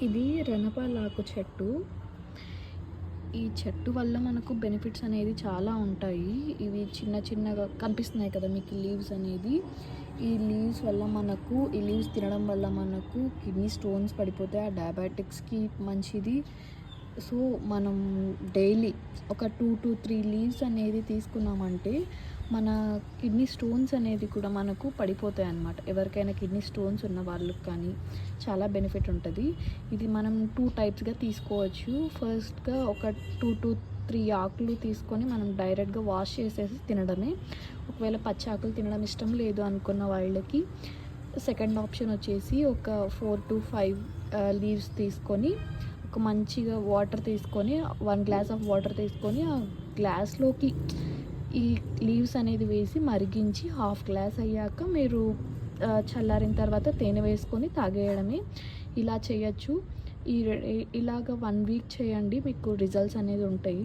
ఇది రణపాలాకు చెట్టు. ఈ చెట్టు వల్ల మనకు బెనిఫిట్స్ అనేది చాలా ఉంటాయి. ఇవి చిన్న చిన్నగా కనిపిస్తున్నాయి కదా మీకు లీవ్స్ అనేది. ఈ లీవ్స్ వల్ల మనకు ఈ లీవ్స్ తినడం వల్ల మనకు కిడ్నీ స్టోన్స్ పడిపోతాయి. ఆ డయాబెటిక్స్‌కి మంచిది. సో, మనం డైలీ ఒక 2-3 లీవ్స్ అనేది తీసుకున్నామంటే మన కిడ్నీ స్టోన్స్ అనేది కూడా మనకు పడిపోతాయన్నమాట. ఎవరికైనా కిడ్నీ స్టోన్స్ ఉన్న వాళ్ళకి కానీ చాలా బెనిఫిట్ ఉంటది. ఇది మనం 2 టైప్స్‌గా తీసుకోవచ్చు. ఫస్ట్‌గా ఒక 2-3 ఆకులు తీసుకొని మనం డైరెక్ట్‌గా వాష్ చేసేసి తినడమే. ఒకవేళ పచ్చి ఆకులు తినడం ఇష్టం లేదు అనుకున్న వాళ్ళకి సెకండ్ ఆప్షన్ వచ్చేసి ఒక 4-5 లీవ్స్ తీసుకొని ఒక మంచిగా వాటర్ తీసుకొని 1 గ్లాస్ ఆఫ్ వాటర్ తీసుకొని ఆ గ్లాస్‌లోకి ఈ లీవ్స్ అనేది వేసి మరిగించి హాఫ్ గ్లాస్ అయ్యాక మీరు చల్లారిన తర్వాత తేనె వేసుకొని తాగేయడమే. ఇలా చేయొచ్చు. ఇలాగ 1 వీక్ చేయండి. మీకు రిజల్ట్స్ అనేది ఉంటాయి.